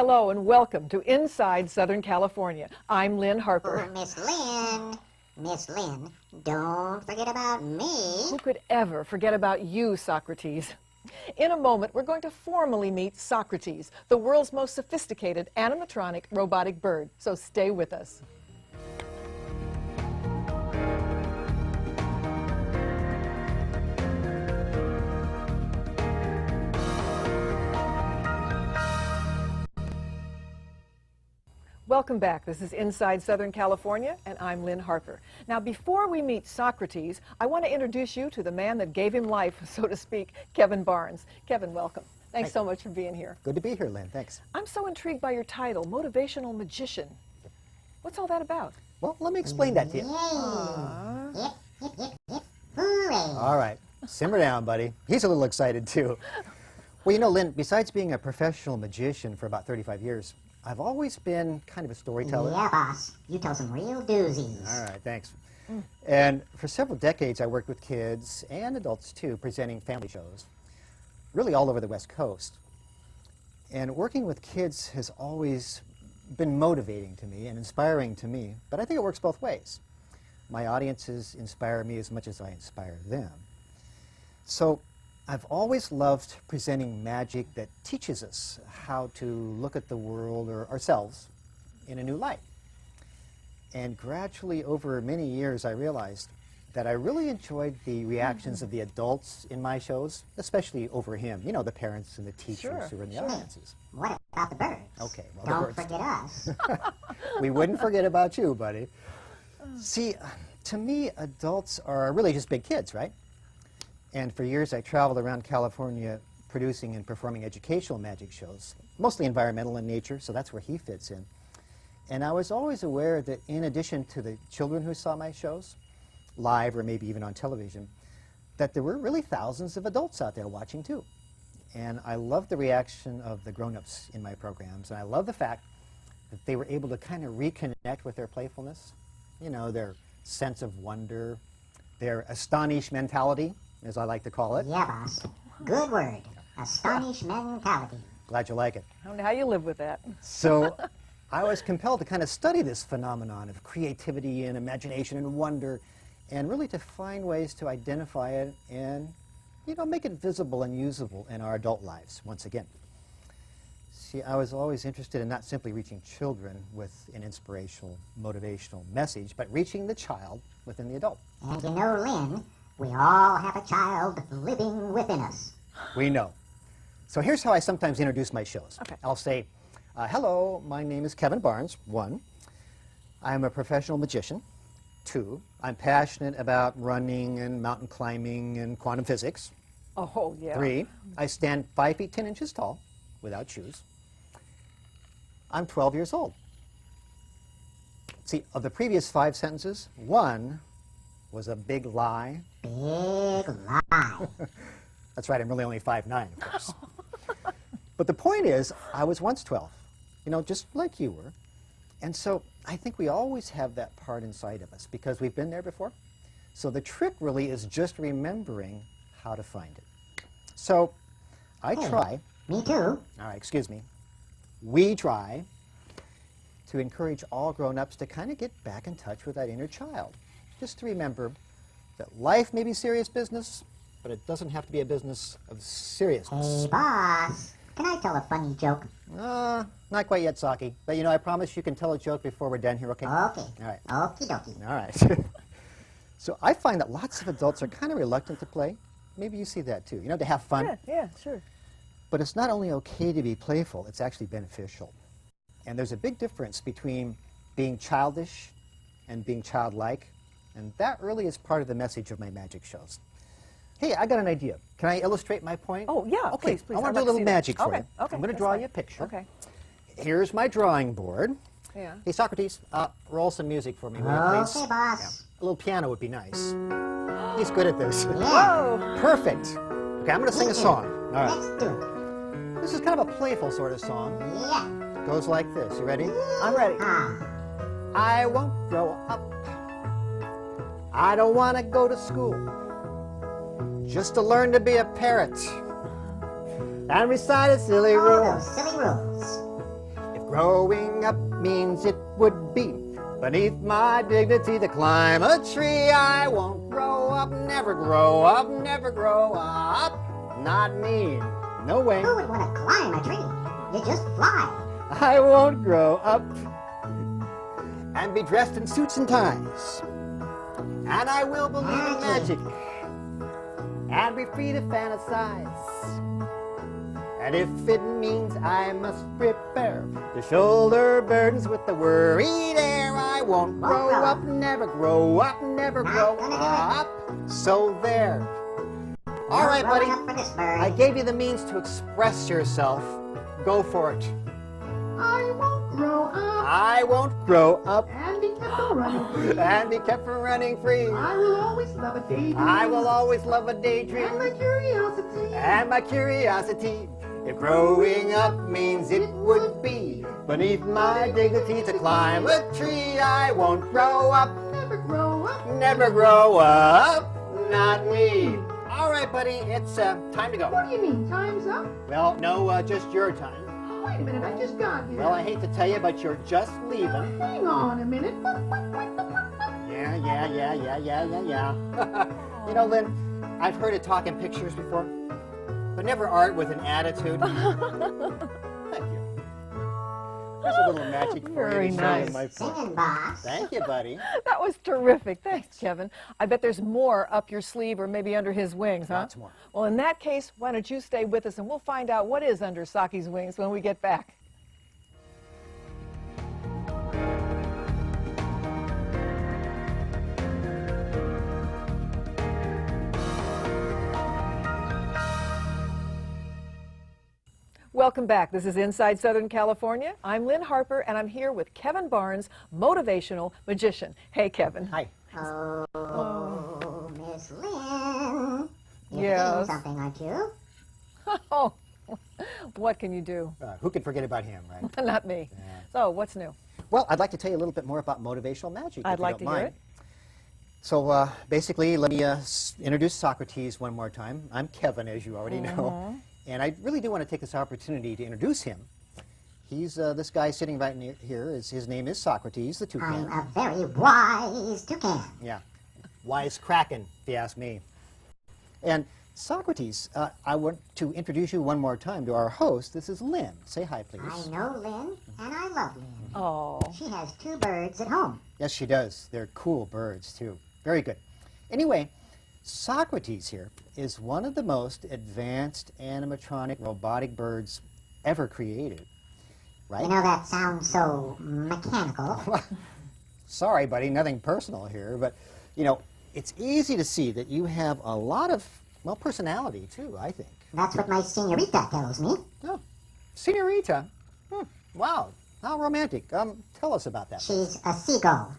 Hello and welcome to Inside Southern California. I'm Lynn Harper. Oh, Miss Lynn. Miss Lynn, don't forget about me. Who could ever forget about you, Socrates? In a moment, we're going to formally meet Socrates, the world's most sophisticated animatronic robotic bird. So stay with us. Welcome back. This is Inside Southern California, and I'm Lynn Harper. Now, before we meet Socrates, I want to introduce you to the man that gave him life, so to speak, Khevin Barnes. Khevin, welcome. Thanks so much for being here. Good to be here, Lynn. Thanks. I'm so intrigued by your title, Motivational Magician. What's all that about? Well, let me explain that to you. Hip, hip, hip, hip, hooray. All right. Simmer down, buddy. He's a little excited, too. Well, you know, Lynn, besides being a professional magician for about 35 years, I've always been kind of a storyteller. Yeah, boss. You tell some real doozies. All right, thanks. And for several decades, I worked with kids and adults, too, presenting family shows, really all over the West Coast. And working with kids has always been motivating to me and inspiring to me, but I think it works both ways. My audiences inspire me as much as I inspire them. So I've always loved presenting magic that teaches us how to look at the world or ourselves in a new light. And gradually, over many years, I realized that I really enjoyed the reactions of the adults in my shows, especially over him, you know, the parents and the teachers who were in the audiences. What about the birds? Okay, well, Don't the birds. forget us. We wouldn't forget about you, buddy. See, to me, adults are really just big kids, right? And for years, I traveled around California producing and performing educational magic shows, mostly environmental in nature, so that's where he fits in. And I was always aware that in addition to the children who saw my shows, live or maybe even on television, that there were really thousands of adults out there watching too. And I love the reaction of the grown-ups in my programs, and I love the fact that they were able to kind of reconnect with their playfulness, you know, their sense of wonder, their astonished mentality, as I like to call it. Yeah, boss. Good word. Astonish mentality. Glad you like it. I don't know how you live with that. So I was compelled to kind of study this phenomenon of creativity and imagination and wonder, and really to find ways to identify it and, you know, make it visible and usable in our adult lives once again. See, I was always interested in not simply reaching children with an inspirational, motivational message, but reaching the child within the adult. And you know, Lynn, we all have a child living within us. We know. So here's how I sometimes introduce my shows. Okay. I'll say, hello, my name is Khevin Barnes, 1. I'm a professional magician. 2, I'm passionate about running and mountain climbing and quantum physics. Oh, yeah. 3, I stand 5 feet 10 inches tall without shoes. I'm 12 years old. See, of the previous 5 sentences, 1 was a big lie. Big lie. That's right, I'm really only 5'9", of course. But the point is, I was once 12, you know, just like you were. And so I think we always have that part inside of us because we've been there before. So the trick really is just remembering how to find it. So I try. Me too. All right, excuse me. We try to encourage all grown-ups to kind of get back in touch with that inner child. Just to remember that life may be serious business, but it doesn't have to be a business of seriousness. Hey, boss. Can I tell a funny joke? Not quite yet, Saki. But, you know, I promise you can tell a joke before we're done here, okay? Okay. All right. Okie dokie. All right. So I find that lots of adults are kind of reluctant to play. Maybe you see that, too. You know, to have fun. Yeah, sure. But it's not only okay to be playful, it's actually beneficial. And there's a big difference between being childish and being childlike. And that really is part of the message of my magic shows. Hey, I got an idea. Can I illustrate my point? Oh, yeah, okay. please. I want to do a little magic for you. Okay, I'm going to that's draw fine. you a picture. Okay. Here's my drawing board. Yeah. Hey, Socrates, roll some music for me, will you, please? Okay, boss. A little piano would be nice. He's good at this. Whoa! Perfect. Okay, I'm going to sing a song. All right. Let's do it. This is kind of a playful sort of song. Yeah. Goes like this. You ready? I'm ready. I won't grow up. I don't want to go to school. Just to learn to be a parrot and recite a silly Oh, rule. those silly rules. growing up means it would be beneath my dignity to climb a tree. I won't grow up, never grow up, never grow up. Not me. No way. Who would want to climb a tree? You just fly. I won't grow up and be dressed in suits and ties. And I will believe in magic and be free to fantasize. And if it means I must prepare to shoulder burdens with the worried air, I won't grow up, never grow up, never grow up. So there. All right, buddy. I gave you the means to express yourself. Go for it. I won't grow up I won't grow up and be kept from running free. and be kept from running free. I will always love a daydream. I will always love a daydream. And my curiosity. And my curiosity, if growing up means it would be beneath my dignity to climb a tree, I won't grow up, Never grow up. never grow up, not me. All right, buddy, it's time to go. What do you mean? Time's up? Well, no, just your time. Wait a minute, I just got here. Well, I hate to tell you, but you're just leaving. Hang on a minute. Yeah. You know, Lynn, I've heard of talking pictures before, but never art with an attitude. Thank you. There's a little magic for Very you to nice. show my point. Singing, boss. Thank you, buddy. That was terrific. Thanks, Kevin. I bet there's more up your sleeve or maybe under his wings, huh? Lots more. Well, in that case, why don't you stay with us and we'll find out what is under Saki's wings when we get back. Welcome back. This is Inside Southern California. I'm Lynn Harper, and I'm here with Khevin Barnes, motivational magician. Hey, Kevin. Hi. Oh, Miss Lynn. You're Yes. doing something, aren't you? Oh, what can you do? Who could forget about him, right? Not me. Yeah. So, what's new? Well, I'd like to tell you a little bit more about motivational magic. I'd if you like don't to hear mind. it. So basically, let me introduce Socrates one more time. I'm Kevin, as you already know. And I really do want to take this opportunity to introduce him. He's this guy sitting right here. His name is Socrates, the toucan. I'm a very wise toucan. Yeah, wise kraken, if you ask me. And Socrates, I want to introduce you one more time to our host. This is Lynn. Say hi, please. I know Lynn, and I love Lynn. Oh, She has 2 birds at home. Yes, she does. They're cool birds, too. Very good. Anyway, Socrates here is one of the most advanced animatronic robotic birds ever created. Right? You know, that sounds so mechanical. Sorry, buddy, nothing personal here, but, you know, it's easy to see that you have a lot of, well, personality, too, I think. That's what my senorita tells me. Oh, senorita. Wow, how romantic. Tell us about that. She's a seagull.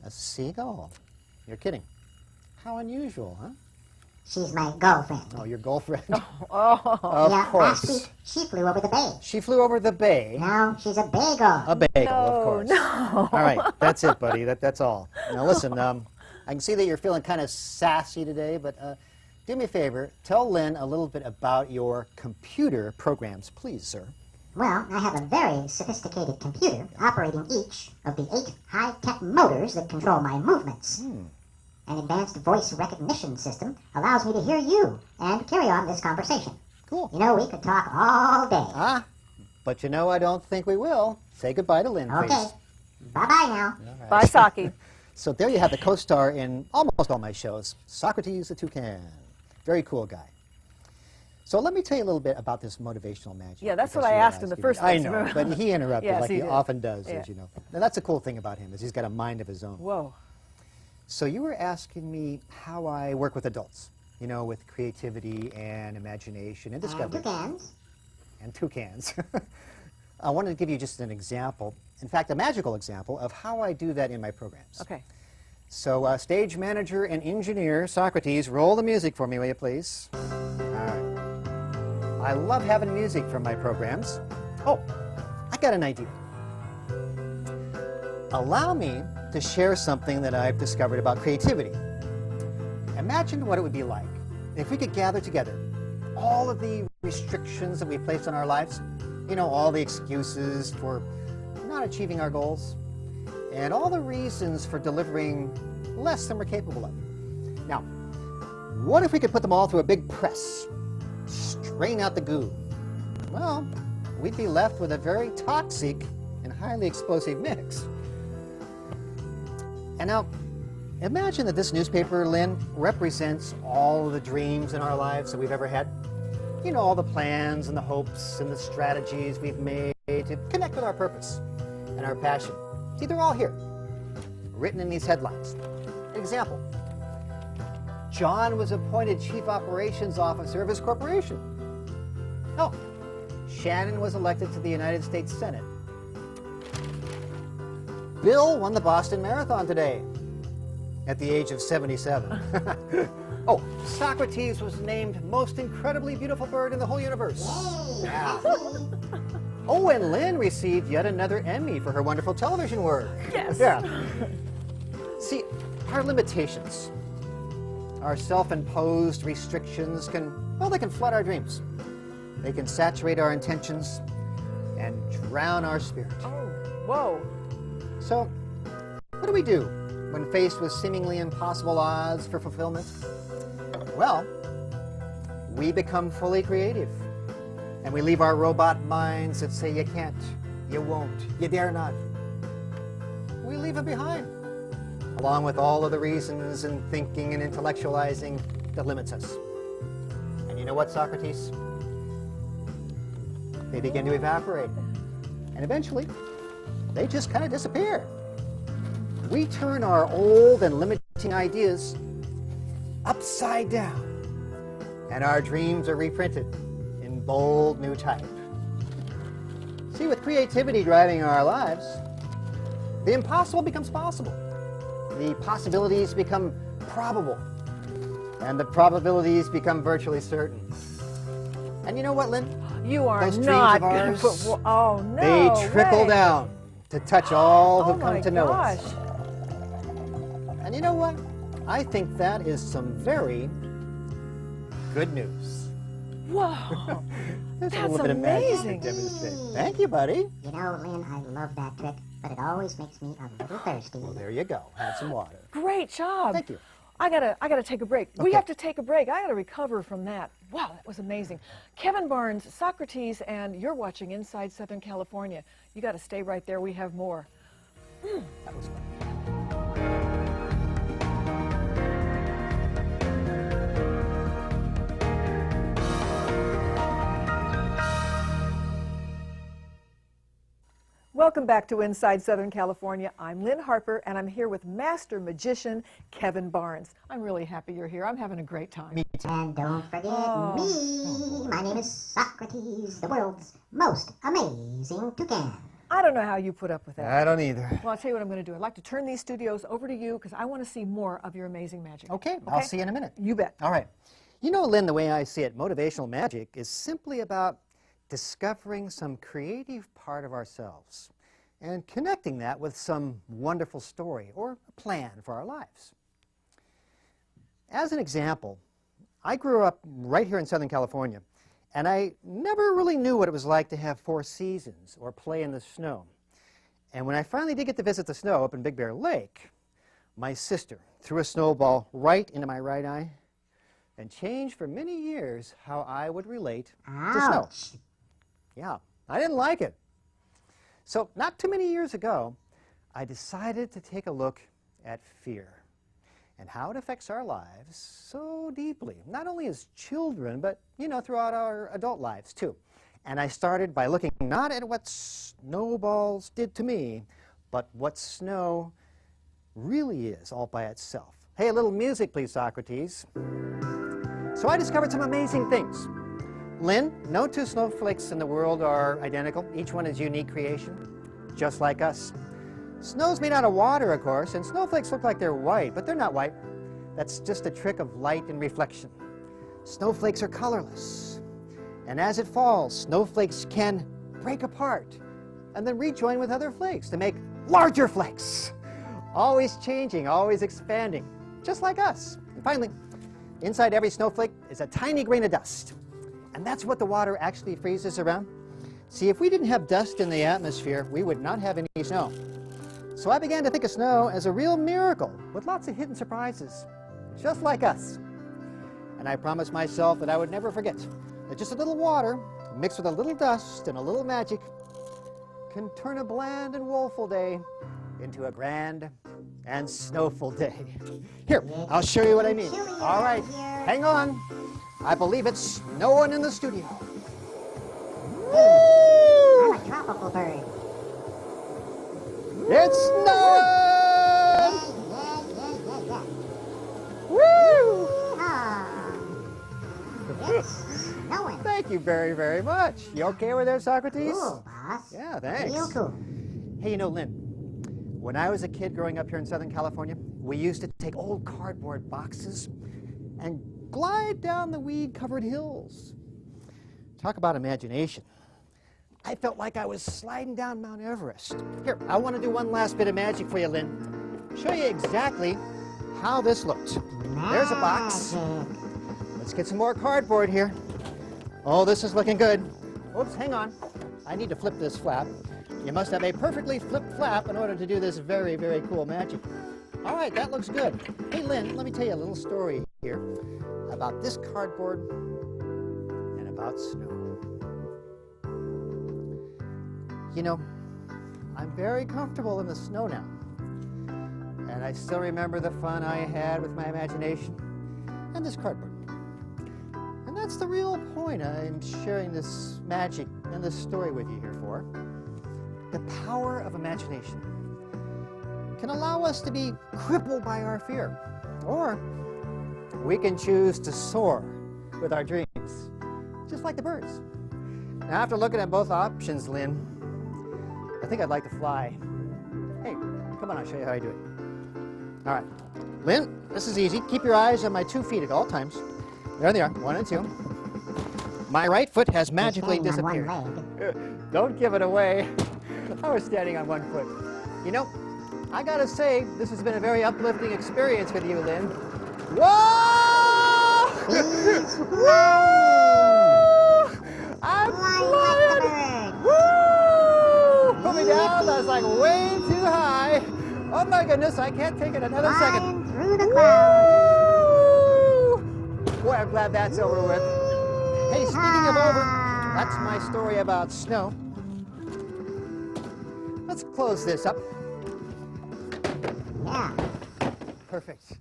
A seagull. You're kidding. How unusual, huh? She's my girlfriend. Oh, your girlfriend. oh, Of yeah, course. actually, she flew over the bay. She flew over the bay. Now she's a bagel. A bagel, of no, course. no. All right, that's it, buddy. That's all. Now listen, I can see that you're feeling kind of sassy today, but do me a favor. Tell Lynn a little bit about your computer programs, please, sir. Well, I have a very sophisticated computer operating each of the 8 high-tech motors that control my movements. An advanced voice recognition system allows me to hear you and carry on this conversation. Cool. You know, we could talk all day. But you know, I don't think we will. Say goodbye to Lynn, Okay. please. Bye-bye now. Bye, Saki. So there you have the co-star in almost all my shows, Socrates the Toucan. Very cool guy. So let me tell you a little bit about this motivational magic. Yeah, that's because what I you were asked in the asking first me. I place, know, remember? but he interrupted Yes, like he he did. often does, Yeah. as you know. Now that's the cool thing about him, is he's got a mind of his own. Whoa. So you were asking me how I work with adults, you know, with creativity and imagination and And discovery. toucans. And toucans. I wanted to give you just an example, in fact, a magical example of how I do that in my programs. Okay. So stage manager and engineer Socrates, roll the music for me, will you please? All right. I love having music for my programs. Oh, I got an idea. Allow me to share something that I've discovered about creativity. Imagine what it would be like if we could gather together all of the restrictions that we place on our lives, you know, all the excuses for not achieving our goals, and all the reasons for delivering less than we're capable of. Now, what if we could put them all through a big press, strain out the goo? Well, we'd be left with a very toxic and highly explosive mix. And now, imagine that this newspaper, Lynn, represents all of the dreams in our lives that we've ever had. You know, all the plans and the hopes and the strategies we've made to connect with our purpose and our passion. See, they're all here, written in these headlines. Example, John was appointed Chief Operations Officer of his corporation. Oh, Shannon was elected to the United States Senate. Bill won the Boston Marathon today at the age of 77. Oh, Socrates was named most incredibly beautiful bird in the whole universe. Yeah. Oh, and Lynn received yet another Emmy for her wonderful television work. Yes. Yeah. See, our limitations, our self-imposed restrictions they can flood our dreams. They can saturate our intentions and drown our spirit. Oh, whoa. So, what do we do when faced with seemingly impossible odds for fulfillment? Well, we become fully creative. And we leave our robot minds that say you can't, you won't, you dare not. We leave it behind, along with all of the reasons and thinking and intellectualizing that limits us. And you know what, Socrates? They begin to evaporate. And eventually, they just kind of disappear. We turn our old and limiting ideas upside down, and our dreams are reprinted in bold new type. See, with creativity driving our lives, the impossible becomes possible. The possibilities become probable, and the probabilities become virtually certain. And you know what, Lynn? You are Those dreams not of going ours, to put... Oh, no they trickle way. down to touch all who Oh, come my to know gosh. us. And you know what? I think that is some very good news. Whoa. There's a That's little bit of magic amazing. to demonstrate. Thank you, buddy. You know, Lynn, I love that trick, but it always makes me a little thirsty. Well, there you go. Have some water. Great job. Thank you. I gotta take a break. We Okay. have to take a break. I gotta recover from that. Wow, that was amazing. Khevin Barnes, Socrates, and you're watching Inside Southern California. You gotta stay right there. We have more. That was fun. Welcome back to Inside Southern California. I'm Lynn Harper, and I'm here with master magician Khevin Barnes. I'm really happy you're here. I'm having a great time. And don't forget Oh. me. My name is Socrates, the world's most amazing toucan. I don't know how you put up with that. I don't either. Well, I'll tell you what I'm going to do. I'd like to turn these studios over to you because I want to see more of your amazing magic. Okay, I'll see you in a minute. You bet. All right. You know, Lynn, the way I see it, motivational magic is simply about discovering some creative part of ourselves and connecting that with some wonderful story or a plan for our lives. As an example, I grew up right here in Southern California, and I never really knew what it was like to have 4 seasons or play in the snow. And when I finally did get to visit the snow up in Big Bear Lake, my sister threw a snowball right into my right eye and changed for many years how I would relate to snow. Ouch. Yeah, I didn't like it. So not too many years ago, I decided to take a look at fear and how it affects our lives so deeply, not only as children, but, you know, throughout our adult lives too. And I started by looking not at what snowballs did to me, but what snow really is all by itself. Hey, a little music, please, Socrates. So I discovered some amazing things. Lynn, no 2 snowflakes in the world are identical. Each one is a unique creation, just like us. Snow's made out of water, of course, and snowflakes look like they're white, but they're not white. That's just a trick of light and reflection. Snowflakes are colorless. And as it falls, snowflakes can break apart and then rejoin with other flakes to make larger flakes. Always changing, always expanding, just like us. And finally, inside every snowflake is a tiny grain of dust. And that's what the water actually freezes around. See, if we didn't have dust in the atmosphere, we would not have any snow. So I began to think of snow as a real miracle with lots of hidden surprises, just like us. And I promised myself that I would never forget that just a little water mixed with a little dust and a little magic can turn a bland and woeful day into a grand and snowful day. Here, I'll show you what I mean. All right, hang on. I believe it's snowing in the studio. I'm a tropical bird. It's snowing! Yeah. Woo! Ah, it's snowing. Thank you very, very much. You okay over there, Socrates? Cool, boss. Yeah, thanks. Real cool. Hey, you know, Lynn, when I was a kid growing up here in Southern California, we used to take old cardboard boxes and glide down the weed-covered hills. Talk about imagination. I felt like I was sliding down Mount Everest. Here, I want to do one last bit of magic for you, Lynn. Show you exactly how this looks. There's a box. Magic. Let's get some more cardboard here. Oh, this is looking good. Oops, hang on. I need to flip this flap. You must have a perfectly flipped flap in order to do this very, very cool magic. All right, that looks good. Hey, Lynn, let me tell you a little story here about this cardboard and about snow. You know, I'm very comfortable in the snow now. And I still remember the fun I had with my imagination and this cardboard. And that's the real point I'm sharing this magic and this story with you here for. The power of imagination can allow us to be crippled by our fear. Or we can choose to soar with our dreams, just like the birds. Now, after looking at both options, Lynn, I think I'd like to fly. Hey, come on, I'll show you how I do it. All right. Lynn, this is easy. Keep your eyes on my 2 feet at all times. There they are, 1 and 2. My right foot has magically You're standing disappeared. on one leg. Don't give it away. I was standing on 1 foot. You know, I gotta say, this has been a very uplifting experience with you, Lynn. Whoa! He's Woo! I'm flying like the flying! bird. Woo! Put me down, that's like way too high. Oh my goodness, I can't take it another second. Flying through the clouds. Woo! Boy, I'm glad that's over with. Hey, speaking of over, that's my story about snow. Let's close this up. Yeah. Perfect.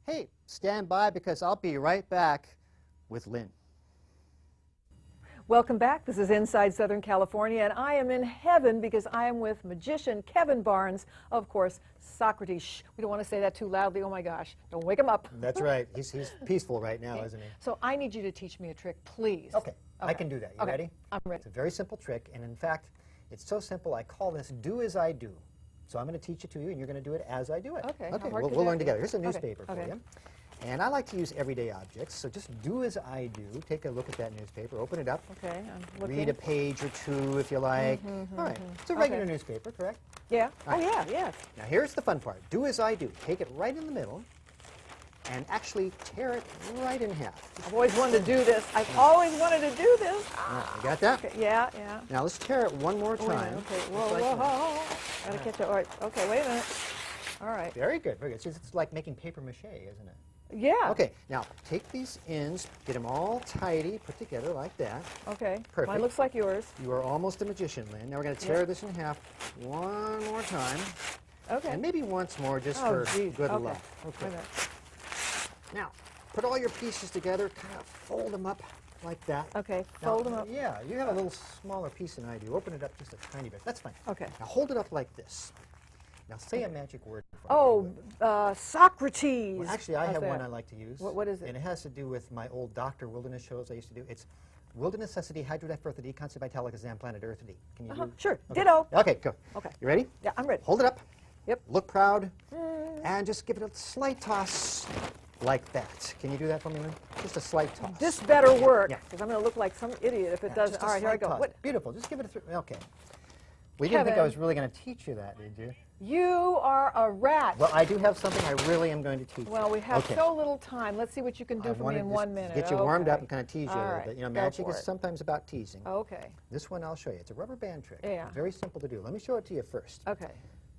Hey, stand by because I'll be right back with Lynn. Welcome back. This is Inside Southern California, and I am in heaven because I am with magician Khevin Barnes, of course, Socrates. Shh, we don't want to say that too loudly. Oh my gosh, don't wake him up. That's right. He's peaceful right now, isn't he? So I need you to teach me a trick, please. Okay, I can do that. You Okay, ready? I'm ready. It's a very simple trick, and in fact, it's so simple I call this do as I do. So I'm going to teach it to you, and you're going to do it as I do it. Okay, how hard we'll could learn that be? together. Here's a Okay, newspaper for okay. you. And I like to use everyday objects, so just do as I do. Take a look at that newspaper, open it up, Okay, I'm looking. read a page or two if you like. All right, it's a regular Okay. newspaper, correct? Yeah. All Oh right. yeah, yes. Now here's the fun part. Do as I do. Take it right in the middle and actually tear it right in half. I've always wanted to do this. I've always wanted to do this. You got that? Okay, yeah, yeah. Now let's tear it one more Oh, wait a time. minute, okay, Just whoa, like whoa, that. whoa. Gotta catch it. All right, okay, wait a minute. All right. Very good, very good. It's like making paper mache, isn't it? Yeah. Okay, now take these ends, get them all tidy, put together like that. Okay. Perfect. Mine looks like yours. You are almost a magician, Lynn. Now we're going to tear this in half one more time. Okay. And maybe once more just Oh, for geez. good Okay. luck. Wait a minute. Now, put all your pieces together, kind of fold them up like that. Okay, Now, fold them up. Yeah, you have a little smaller piece than I do. Open it up just a tiny bit. That's fine. Okay. Now hold it up like this. Now say a magic word. For me, Oh, if you would. Socrates. Well, actually, I How's have one that? I like to use. What is it? And it has to do with my old Dr. Wilderness shows I used to do. It's Wilderness Necessity, Hydrodifearthity, Constant Vitalicazam, Planet Earthity. Can you do? Sure. Okay. Ditto. Okay, go. Okay. You ready? Yeah, I'm ready. Hold it up. Yep. Look proud. And just give it a slight toss like that. Can you do that for me, Lynn? Just a slight toss. This better work, Yeah. because I'm going to look like some idiot if it Yeah, doesn't. just a All right, here I slight go. toss. What? Beautiful. Just give it a okay. Well, you didn't think I Khevin. was really going to teach you that, did you? You are a rat. Well, I do have something I really am going to teach you. Well, we have Okay. so little time. Let's see what you can do I for me wanted in to 1 minute. get you warmed Okay. up and kind of tease you a All little right, bit. You know, go magic for is it. sometimes about teasing. Okay. This one I'll show you. It's a rubber band trick. Yeah. Very simple to do. Let me show it to you first. Okay.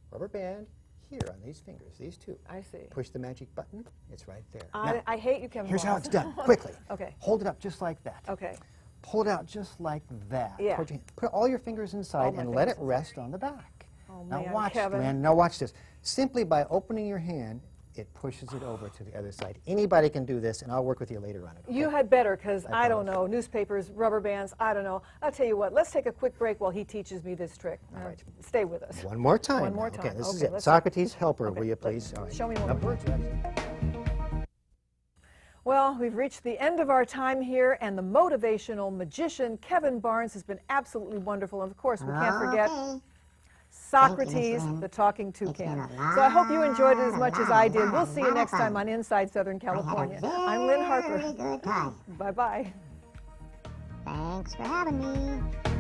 Rubber band here on these fingers, these two. I see. Push the magic button. It's right there. Now, I hate you, Khevin here's how Barnes. it's done. Quickly. Okay. Hold it up just like that. Okay. Pull it out just like that. Yeah. Put all your fingers inside my and let it fingers rest on the back. Oh, Now man, watch, Khevin. Lynn. Now watch this. Simply by opening your hand, it pushes it over to the other side. Anybody can do this, and I'll work with you later on it. You okay? had better, because I don't promise. know. Newspapers, rubber bands, I don't know. I'll tell you what, let's take a quick break while he teaches me this trick. All right. Stay with us. One more time. One more now. time. Okay, this is Okay, it. let's- Socrates, helper, Okay, will you let's- please? All right. show me one Now, more. birds, right? Well, we've reached the end of our time here, and the motivational magician, Khevin Barnes, has been absolutely wonderful. And of course, we can't forget Okay. Socrates, Lynn. the talking It's been toucan. a So I hope you enjoyed it as much as I did. lot We'll of see you next time fun. on Inside Southern I had California. a I'm Lynn Harper. very good time. Bye-bye. Thanks for having me.